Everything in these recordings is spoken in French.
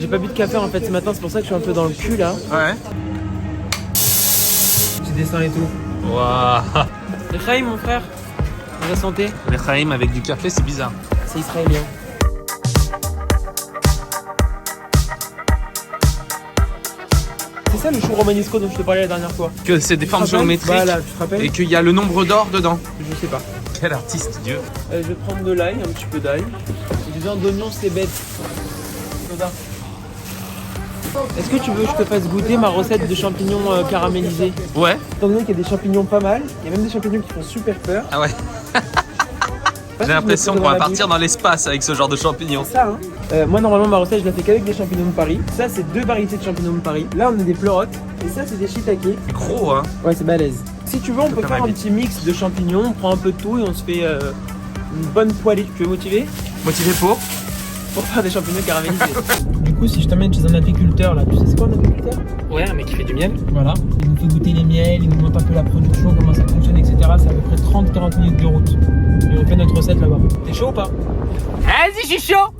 J'ai pas bu de café en fait ce matin, c'est pour ça que je suis un peu dans le cul là. Ouais. Petit dessin et tout. Waouh. Les Chaim mon frère, la santé. Les Chaim avec du café, c'est bizarre. C'est israélien. C'est ça le chou romanesco dont je te parlais la dernière fois. Que c'est des formes géométriques. Voilà, tu te rappelles? Et qu'il y a le nombre d'or dedans. Je sais pas. Quel artiste, Dieu. Je vais prendre de l'ail, un petit peu d'ail. J'ai besoin d'oignons, c'est bête. Soda. Est-ce que tu veux que je te fasse goûter ma recette de champignons caramélisés? Ouais. Étant donné qu'il y a des champignons pas mal, il y a même des champignons qui font super peur. Ah ouais. J'ai l'impression qu'on va partir dans l'espace avec ce genre de champignons. Ça, hein. Moi, normalement, ma recette, je la fais qu'avec des champignons de Paris. Ça, c'est 2 variétés de champignons de Paris. Là, on a des pleurotes. Et ça, c'est des shiitake. C'est gros, hein. Ouais, c'est balèze. Si tu veux, on peut faire un petit mix de champignons. On prend un peu de tout et on se fait une bonne poêlée. Tu es motivé? Motivé pour faire des champignons caramélisés. Du coup, si je t'emmène chez un apiculteur, là, tu sais c'est quoi un apiculteur? Ouais, un mec qui fait du miel. Voilà. Il nous fait goûter les miels, il nous montre un peu la production, comment ça fonctionne, etc. C'est à peu près 30-40 minutes de route. Et on fait notre recette là-bas. T'es chaud ou pas? Vas-y, je suis chaud.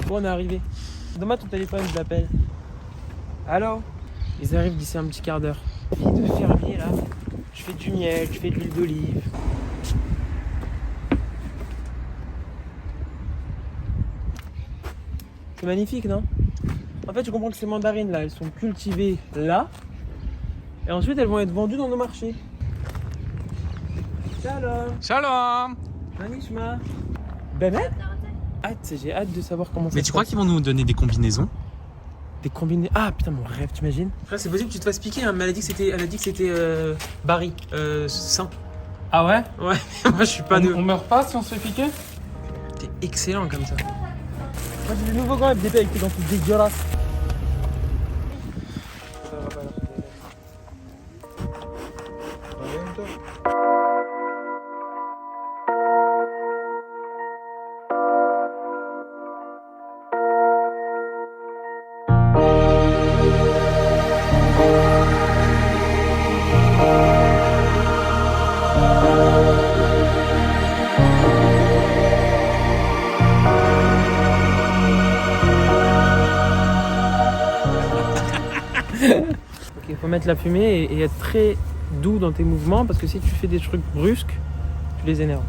Bon, on est arrivé. Donne-moi ton téléphone, je l'appelle. Allô? Ils arrivent d'ici un petit quart d'heure. Fille de fermier là. Je fais du miel, je fais de l'huile d'olive. C'est magnifique, non? En fait, je comprends que ces mandarines là, elles sont cultivées là. Et ensuite, elles vont être vendues dans nos marchés. Shalom. Shalom. Manishma. Bémet? J'ai hâte de savoir comment ça Mais se tu crois passe. qu'ils vont nous donner des combinaisons? Des combinés. Ah putain, mon rêve, t'imagines? Frère, c'est possible que tu te fasses piquer, hein, mais elle a dit que c'était Barry, sain. Ah ouais? Ouais, moi je suis pas de. On meurt pas si on se fait piquer? T'es excellent comme ça. Moi j'ai des nouveaux gants FDP avec tes dents toutes dégueulasses. Ok, faut mettre la fumée et être très doux dans tes mouvements parce que si tu fais des trucs brusques, tu les énerves.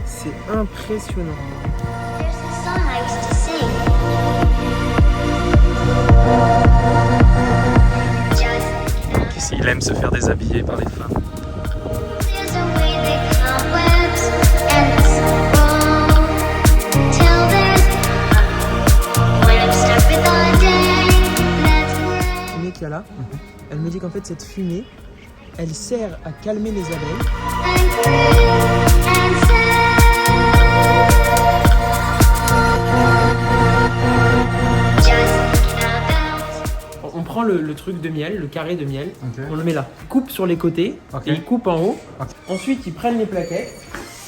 C'est impressionnant. There's a song I used to sing. Just Il aime se faire déshabiller par les femmes. there's a way they cobwebs and it's wrong. Till there's when I'm stuck with all day. That's when La fumée qu'il y a là, elle me dit qu'en fait cette fumée, elle sert à calmer les abeilles. I'm free and sad. Just about. On prend le truc de miel, le carré de miel, Ok. on le met là. Il coupe sur les côtés Ok. et il coupe en haut. Ok. Ensuite, ils prennent les plaquettes,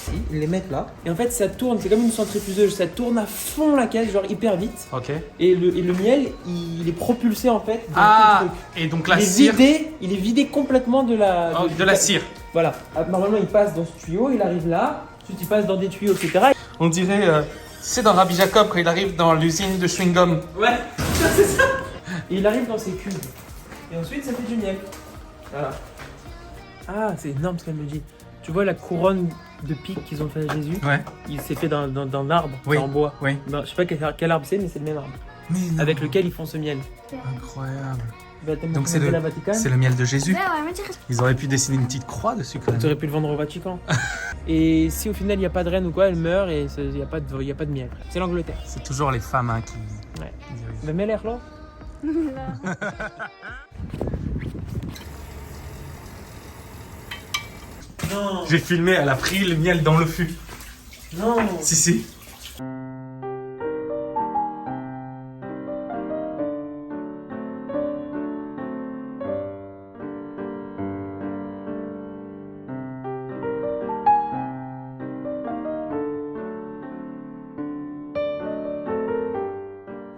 ici, ils les mettent là. Et en fait, ça tourne, c'est comme une centrifugeuse, ça tourne à fond la caisse, genre hyper vite. Ok. Et le miel, il est propulsé en fait dans Ah, tout le truc. et donc Il la est cire. il est vidé complètement de la... Oh, de la cire. Voilà. Normalement, il passe dans ce tuyau, il arrive là, ensuite il passe dans des tuyaux, etc. On dirait, c'est dans Rabbi Jacob quand il arrive dans l'usine de chewing-gum. Ouais, c'est ça. Et il arrive dans ses cubes. Et ensuite, ça fait du miel. Voilà. Ah, c'est énorme ce qu'elle me dit. Tu vois la couronne de pique qu'ils ont fait à Jésus? Ouais. Il s'est fait d'un arbre, Oui. en bois. Oui. Je sais pas quel arbre c'est, mais c'est le même arbre. Mais non. Avec lequel ils font ce miel. Incroyable. Bah, t'as Donc montré la Vatican. c'est le miel de Jésus. Ouais, ouais, mais Ils auraient pu dessiner une petite croix dessus quand même. Tu aurais pu le vendre au Vatican. Et si au final il n'y a pas de reine ou quoi, elle meurt et il n'y a pas de miel. C'est l'Angleterre. C'est toujours les femmes hein, qui Ouais. dirigent. Mais mets l'air là. Non. J'ai filmé, elle a pris le miel dans le fût. Non. Si.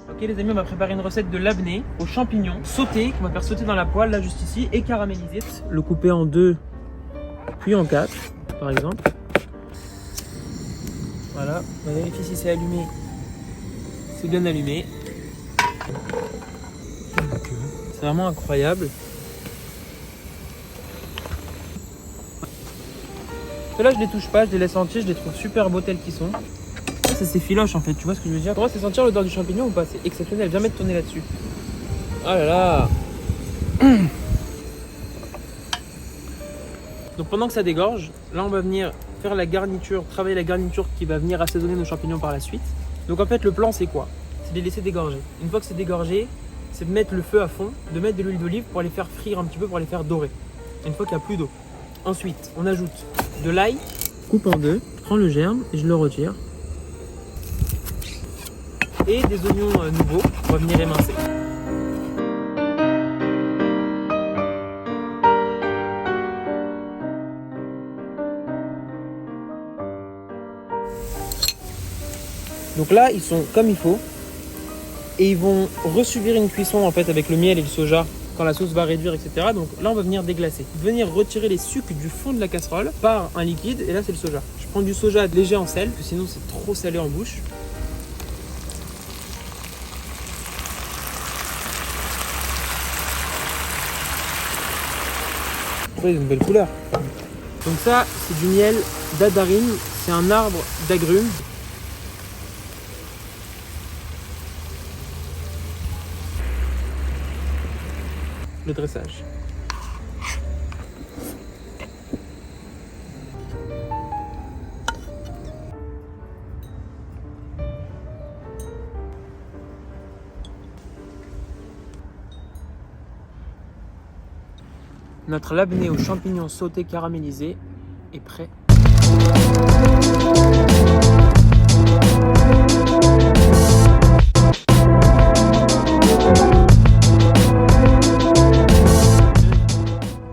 Ok les amis, on va préparer une recette de labné aux champignons sautés qu'on va faire sauter dans la poêle là juste ici et caraméliser. Le couper en 2 puis en 4 par exemple. Voilà, on va vérifier si c'est allumé. C'est bien allumé. C'est vraiment incroyable. Ceux-là je les touche pas, je les laisse entiers, je les trouve super beaux tels qu'ils sont. Ça c'est filoche en fait, tu vois ce que je veux dire? Comment c'est sentir l'odeur du champignon ou pas? C'est exceptionnel, viens mettre tourner là-dessus. Oh là là. Donc pendant que ça dégorge, là on va venir faire la garniture, travailler la garniture qui va venir assaisonner nos champignons par la suite. Donc en fait le plan c'est quoi? C'est de les laisser dégorger. Une fois que c'est dégorgé, c'est de mettre le feu à fond, de mettre de l'huile d'olive pour les faire frire un petit peu, pour les faire dorer. Une fois qu'il n'y a plus d'eau. Ensuite, on ajoute de l'ail, coupe en 2, prends le germe et je le retire. Et des oignons nouveaux, on va venir émincer. Donc là, ils sont comme il faut. Et ils vont resubir une cuisson en fait avec le miel et le soja quand la sauce va réduire, etc. Donc là, on va venir déglacer. Venir retirer les sucres du fond de la casserole par un liquide. Et là, c'est le soja. Je prends du soja léger en sel, parce que sinon c'est trop salé en bouche. Ils ont une belle couleur. Donc ça, c'est du miel d'adarine. C'est un arbre d'agrumes. Le dressage. Notre labné aux champignons sautés caramélisés est prêt.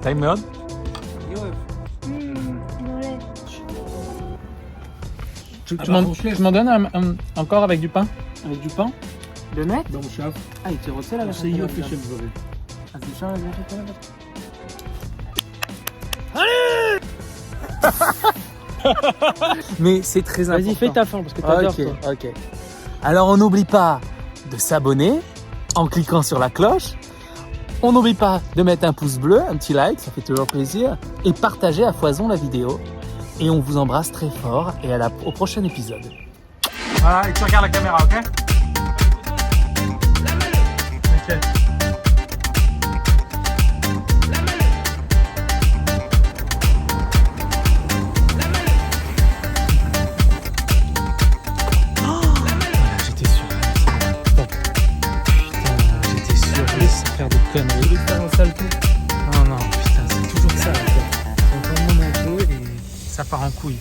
Time mode. Tu m'en donnes encore avec du pain? Avec du pain? Le net? Ah, il te recèle avec le Mais c'est très important. Vas-y, fais ta fin parce que t'adores toi. Ok. Alors on n'oublie pas de s'abonner en cliquant sur la cloche. On n'oublie pas de mettre un pouce bleu, un petit like, ça fait toujours plaisir. Et partager à foison la vidéo. Et on vous embrasse très fort et au prochain épisode. Voilà, et tu regardes la caméra, ok? Ok. Je vais faire un salto. Non, putain, c'est toujours ça. C'est un peu et ça part en couille.